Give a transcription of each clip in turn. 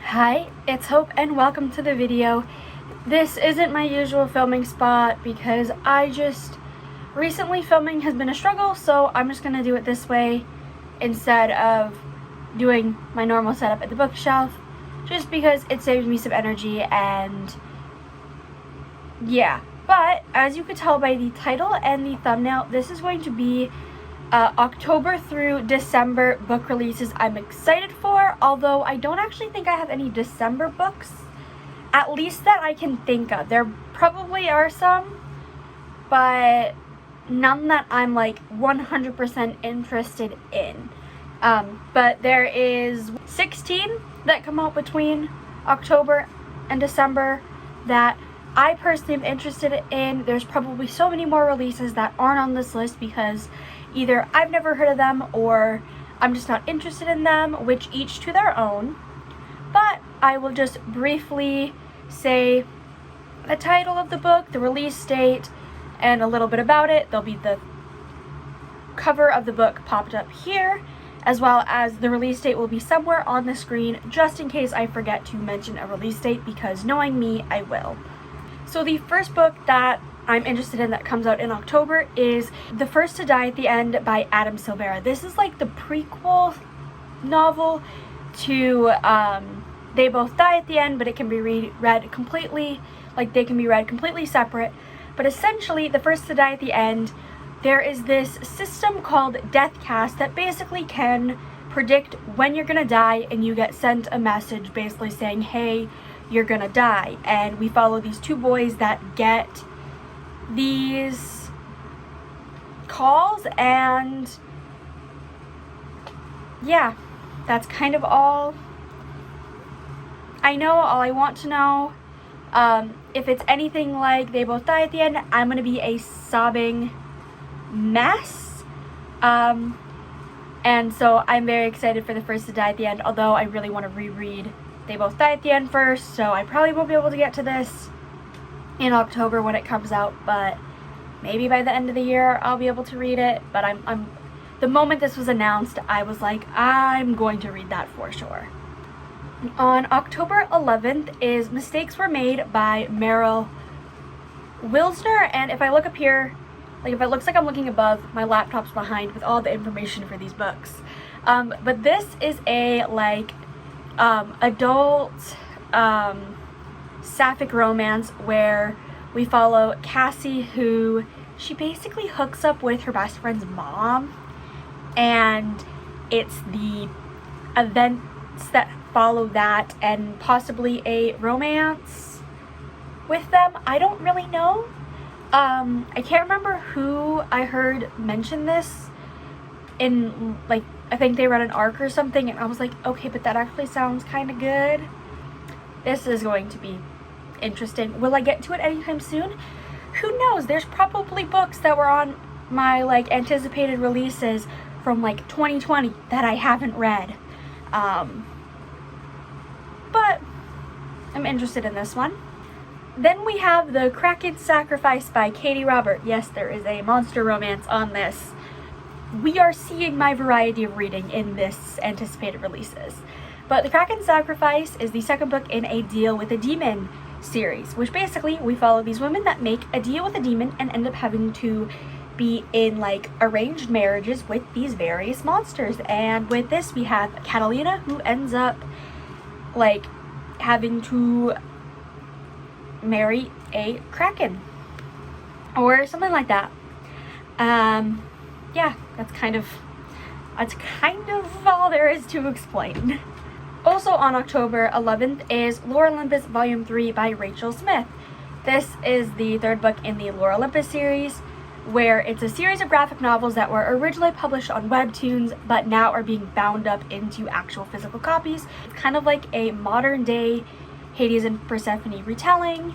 Hi, it's Hope and welcome to the video. This isn't my usual filming spot because recently filming has been a struggle, so I'm just gonna do it this way instead of doing my normal setup at the bookshelf, just because it saves me some energy and yeah. But as you could tell by the title and the thumbnail, this is going to be October through December book releases I'm excited for, although I don't actually think I have any December books, at least that I can think of. There probably are some, but none that I'm like 100% interested in. But there is 16 that come out between October and December that I personally am interested in. There's probably so many more releases that aren't on this list because either I've never heard of them or I'm just not interested in them, which each to their own. But I will just briefly say the title of the book, the release date, and a little bit about it. There'll be the cover of the book popped up here, as well as the release date will be somewhere on the screen, just in case I forget to mention a release date, because knowing me, I will. So the first book that I'm interested in that comes out in October is The First to Die at the End by Adam Silvera. This is like the prequel novel to They Both Die at the End, but it can be read completely, like they can be read completely separate. But essentially, The First to Die at the End, there is this system called Deathcast that basically can predict when you're gonna die, and you get sent a message basically saying, hey, you're gonna die. And we follow these two boys that get these calls, and yeah, that's kind of all I know, all I want to know. If it's anything like They Both Die at the End, I'm gonna be a sobbing mess. And so I'm very excited for The First to Die at the End, although I really want to reread They Both Die at the End first, so I probably won't be able to get to this in October when it comes out, but maybe by the end of the year I'll be able to read it. But I'm the moment this was announced, I was like, I'm going to read that for sure. On October 11th is Mistakes Were Made by Meryl Wilsner, and if I look up here, like if it looks like I'm looking above, my laptop's behind with all the information for these books. But this is a like adult sapphic romance where we follow Cassie, who she basically hooks up with her best friend's mom, and it's the events that follow that and possibly a romance with them. I don't really know. I can't remember who I heard mention this in, like, I think they read an arc or something, and I was like, okay, but that actually sounds kind of good. This is going to be interesting. Will I get to it anytime soon? Who knows? There's probably books that were on my like anticipated releases from like 2020 that I haven't read. But I'm interested in this one. Then we have The Kraken Sacrifice by Katee Robert. Yes, there is a monster romance on this. We are seeing my variety of reading in this anticipated releases. But The Kraken Sacrifice is the second book in a Deal with a Demon series, which basically we follow these women that make a deal with a demon and end up having to be in like arranged marriages with these various monsters. And with this we have Catalina, who ends up like having to marry a kraken or something like that. Yeah, that's kind of all there is to explain. Also on October 11th is Lore Olympus Volume 3 by Rachel Smith. This is the third book in the Lore Olympus series, where it's a series of graphic novels that were originally published on webtoons but now are being bound up into actual physical copies. It's kind of like a modern day Hades and Persephone retelling,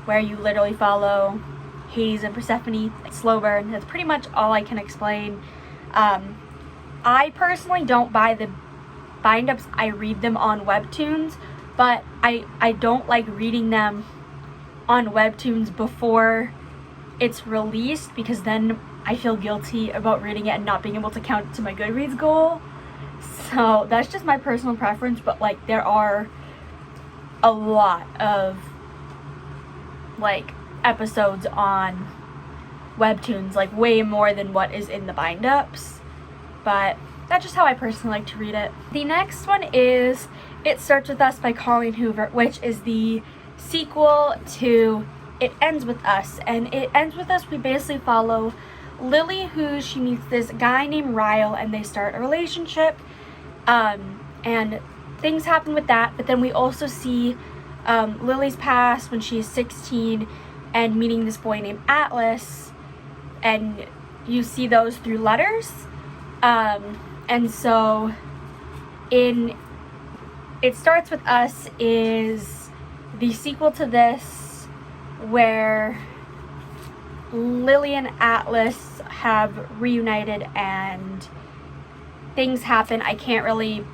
where you literally follow Hades and Persephone. Slow burn. That's pretty much all I can explain. I personally don't buy the bind-ups. I read them on webtoons, but I don't like reading them on webtoons before it's released, because then I feel guilty about reading it and not being able to count it to my Goodreads goal. So that's just my personal preference, but like there are a lot of like episodes on webtoons, like way more than what is in the bind-ups, but that's just how I personally like to read it. The next one is It Starts With Us by Colleen Hoover, which is the sequel to It Ends With Us. And It Ends With Us, we basically follow Lily, who she meets this guy named Ryle, and they start a relationship, and things happen with that. But then we also see Lily's past when she's 16 and meeting this boy named Atlas, and you see those through letters. And so in It Starts With Us is the sequel to this, where Lily and Atlas have reunited and things happen. I can't really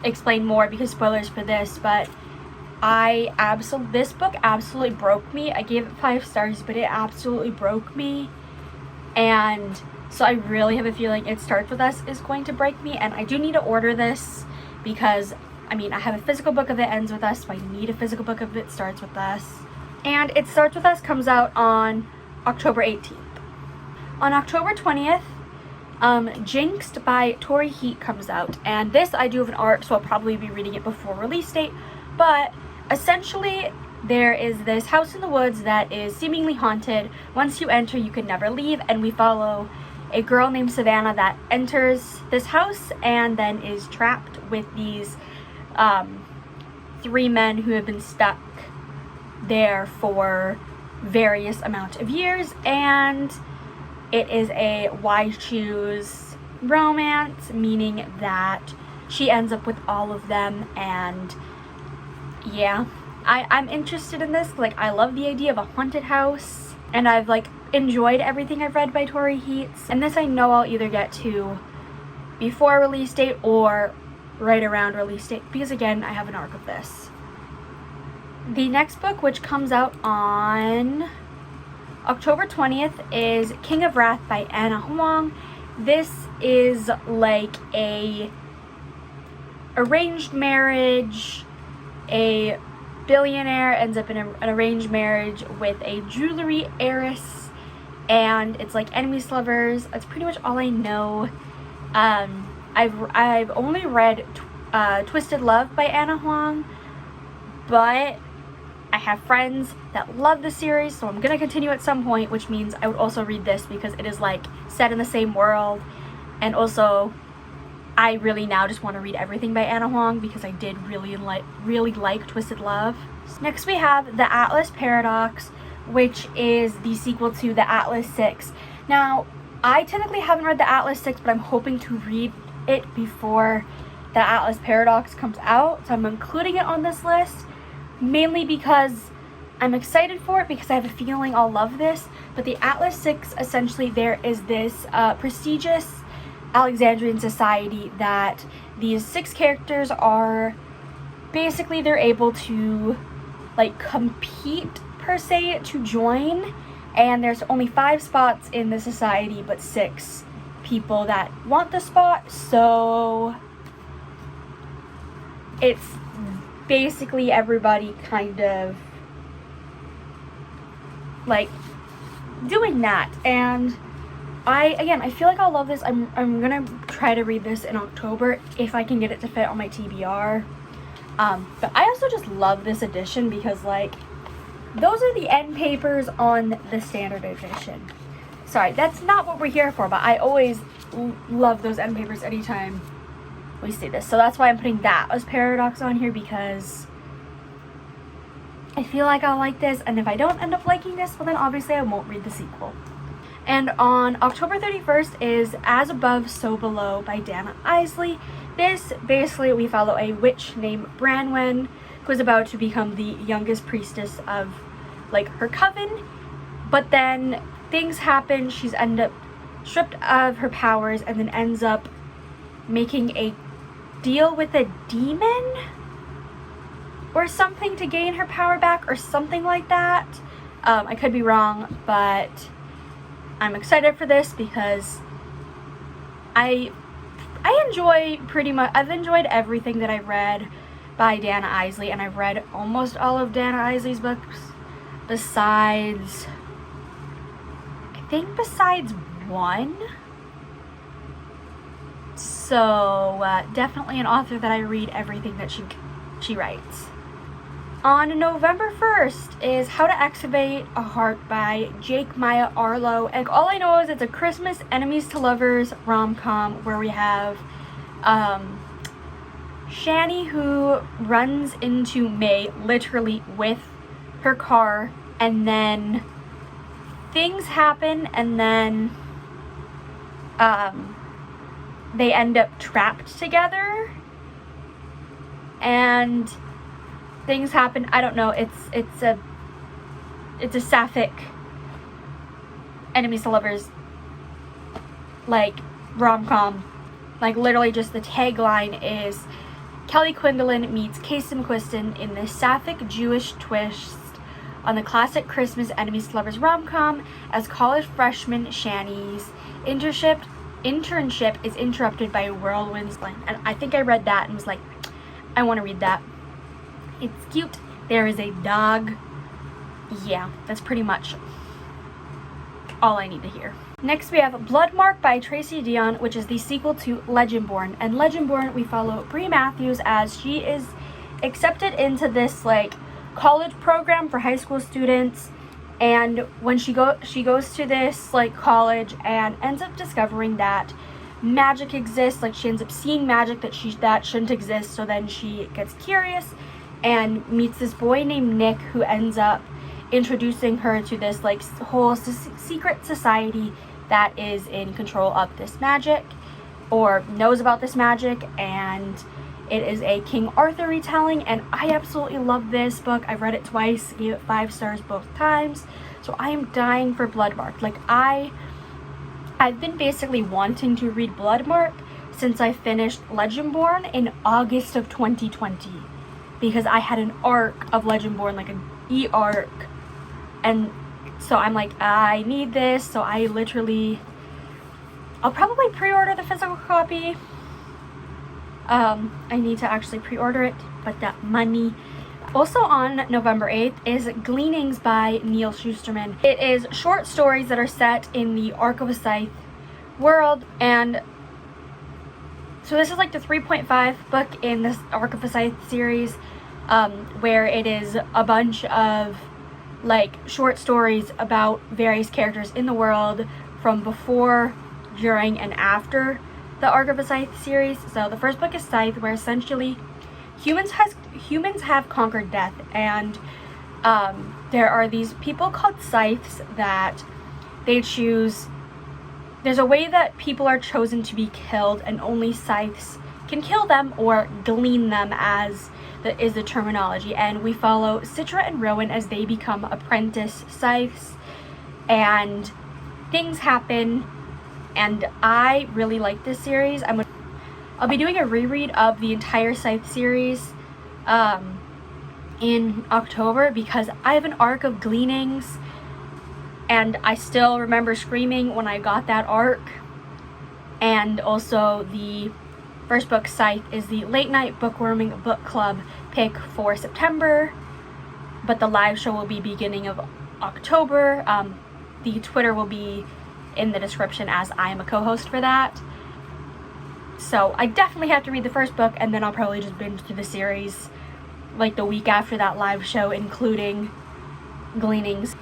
explain more because spoilers for this, but this book absolutely broke me. I gave it 5 stars, but it absolutely broke me, and so I really have a feeling It Starts With Us is going to break me, and I do need to order this because, I mean, I have a physical book of It Ends With Us, so I need a physical book of It Starts With Us. And It Starts With Us comes out on October 18th. On October 20th, Jinxed by Tori Heat comes out, and this I do have an ARC, so I'll probably be reading it before release date, but essentially there is this house in the woods that is seemingly haunted. Once you enter, you can never leave, and we follow a girl named Savannah that enters this house and then is trapped with these 3 men who have been stuck there for various amount of years, and it is a why choose romance, meaning that she ends up with all of them. And yeah, I'm interested in this. Like, I love the idea of a haunted house, and I've like enjoyed everything I've read by Tori Heat, and this I know I'll either get to before release date or right around release date, because again, I have an ARC of this. The next book, which comes out on October 20th, is King of Wrath by Anna Huang. This is like a arranged marriage. A billionaire ends up in an arranged marriage with a jewelry heiress, and it's like enemies to lovers. That's pretty much all I know. I've only read Twisted Love by Anna Huang, but I have friends that love the series, so I'm gonna continue at some point, which means I would also read this because it is like set in the same world, and also I really now just want to read everything by Anna Huang because I did really like Twisted Love. Next we have The Atlas Paradox, which is the sequel to The Atlas 6. Now, I technically haven't read The Atlas 6, but I'm hoping to read it before The Atlas Paradox comes out, so I'm including it on this list, mainly because I'm excited for it because I have a feeling I'll love this. But The Atlas 6, essentially there is this prestigious Alexandrian society that these 6 characters are basically, they're able to like compete per se to join, and there's only 5 spots in the society but 6 people that want the spot, so it's basically everybody kind of like doing that. And I feel like I'll love this. I'm gonna try to read this in October if I can get it to fit on my TBR. But I also just love this edition because like those are the end papers on the standard edition. Sorry, that's not what we're here for, but I always love those end papers anytime we see this. So that's why I'm putting that as Paradox on here, because I feel like I'll like this, and if I don't end up liking this, well then obviously I won't read the sequel. And on October 31st is As Above, So Below by Dana Isley. This, basically, we follow a witch named Branwen who is about to become the youngest priestess of, like, her coven. But then things happen. She's ended up stripped of her powers and then ends up making a deal with a demon or something to gain her power back or something like that. I could be wrong, but I'm excited for this because I I've enjoyed everything that I've read by Dana Isley, and I've read almost all of Dana Isley's books besides one. So definitely an author that I read everything that she writes. On November 1st is How to Excavate a Heart by Jake Maya Arlo. And all I know is it's a Christmas enemies to lovers rom-com where we have Shani, who runs into May literally with her car, and then things happen, and then they end up trapped together, and things happen. I don't know. It's a sapphic enemies to lovers like rom-com. Like literally just the tagline is Kelly Quinlan meets Casey McQuiston in this sapphic Jewish twist on the classic Christmas enemies to lovers rom-com as college freshman Shani's internship is interrupted by a whirlwind's land. And I think I read that and was like, I want to read that. It's cute. There is a dog. Yeah, that's pretty much all I need to hear. Next we have Bloodmark by Tracy Deonn, which is the sequel to Legendborn. And Legendborn, we follow Brie Matthews as she is accepted into this like college program for high school students, and when she goes to this like college and ends up discovering that magic exists. Like she ends up seeing magic that shouldn't exist, so then she gets curious and meets this boy named Nick, who ends up introducing her to this like whole secret society that is in control of this magic, or knows about this magic, and it is a King Arthur retelling, and I absolutely love this book. I've read it twice, gave it 5 stars both times, so I am dying for Bloodmark. Like I've been basically wanting to read Bloodmark since I finished Legendborn in August of 2020, because I had an arc of Legendborn, like an e-arc, and so I'm like, I need this, so I'll probably pre-order the physical copy. I need to actually pre-order it, but that money. Also on November 8th is Gleanings by Neal Shusterman. It is short stories that are set in the Arc of a Scythe world, and so this is like the 3.5 book in this Arc of a Scythe series, where it is a bunch of like short stories about various characters in the world from before, during, and after the Arc of a Scythe series. So the first book is Scythe, where essentially humans have conquered death, and there are these people called scythes that they choose. There's a way that people are chosen to be killed, and only scythes can kill them or glean them, as is the terminology. And we follow Citra and Rowan as they become apprentice scythes, and things happen, and I really like this series. I'll be doing a reread of the entire Scythe series in October, because I have an arc of Gleanings, and I still remember screaming when I got that arc. And also the first book, Scythe, is the late night bookworming book club pick for September, but the live show will be beginning of October. The Twitter will be in the description, as I am a co-host for that. So I definitely have to read the first book, and then I'll probably just binge through the series like the week after that live show, including Gleanings.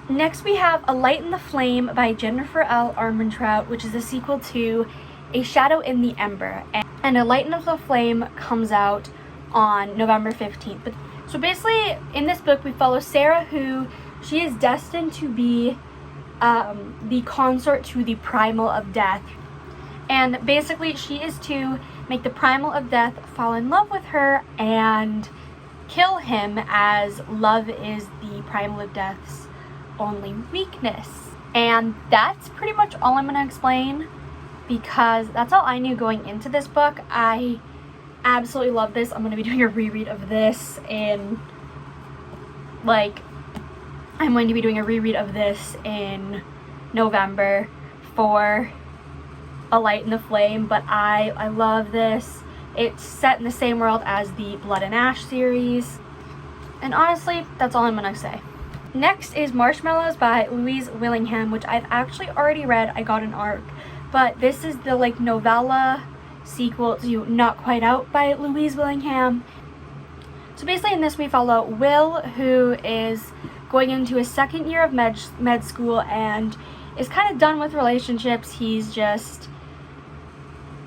Next we have A Light in the Flame by Jennifer L. Armentrout, which is a sequel to A Shadow in the Ember. And A Light in the Flame comes out on November 15th. So basically in this book we follow Sarah, who she is destined to be the consort to the Primal of Death. And basically she is to make the Primal of Death fall in love with her and kill him, as love is the Primal of Death's only weakness. And that's pretty much all I'm going to explain, because that's all I knew going into this book. I absolutely love this. I'm going to be doing a reread of this in November for a light in the flame, but I love this. It's set in the same world as the Blood and Ash series. And honestly, that's all I'm gonna say. Next is Marshmallows by Louise Willingham, which I've actually already read. I got an ARC, but this is the like novella sequel to Not Quite Out by Louise Willingham. So basically in this we follow Will, who is going into his second year of med school and is kind of done with relationships. He's just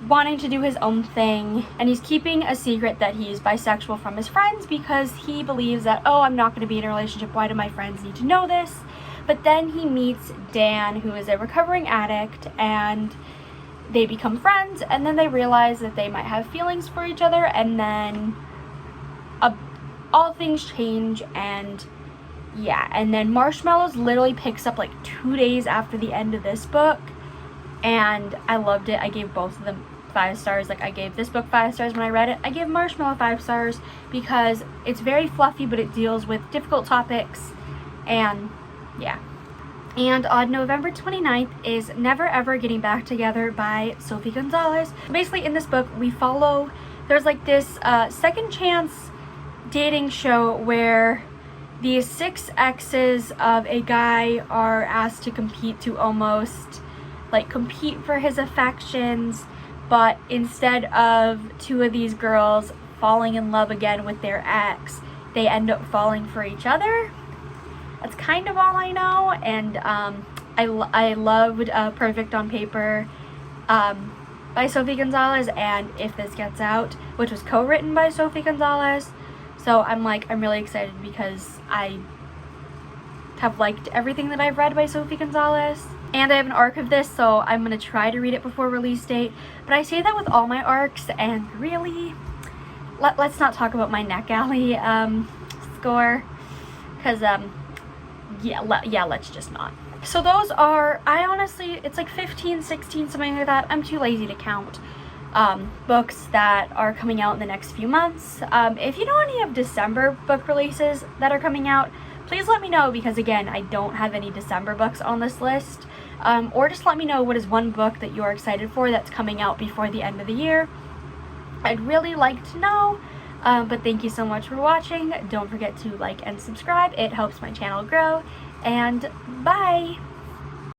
wanting to do his own thing, and he's keeping a secret that he's bisexual from his friends because he believes that, oh, I'm not going to be in a relationship, why do my friends need to know this? But then he meets Dan, who is a recovering addict, and they become friends, and then they realize that they might have feelings for each other, and then all things change. And yeah, and then Marshmallows literally picks up like 2 days after the end of this book, and I loved it. I gave both of them 5 stars. Like, I gave this book 5 stars when I read it. I gave Marshmallow 5 stars because it's very fluffy, but it deals with difficult topics, and yeah. And on November 29th is Never Ever Getting Back Together by Sophie Gonzalez. Basically in this book we follow, there's like this second chance dating show where these 6 exes of a guy are asked to compete to almost like compete for his affections, but instead of 2 of these girls falling in love again with their ex, they end up falling for each other. That's kind of all I know. And I loved Perfect on Paper by Sophie Gonzalez, and If This Gets Out, which was co-written by Sophie Gonzalez. So I'm really excited because I have liked everything that I've read by Sophie Gonzalez. And I have an ARC of this, so I'm going to try to read it before release date. But I say that with all my ARCs, and really, let's not talk about my NetGalley score, because, yeah, let's just not. So those are, I honestly, it's like 15, 16, something like that. I'm too lazy to count books that are coming out in the next few months. If you know any of December book releases that are coming out, please let me know, because again, I don't have any December books on this list. Or just let me know what is one book that you're excited for that's coming out before the end of the year. I'd really like to know. But thank you so much for watching. Don't forget to like and subscribe. It helps my channel grow. And bye!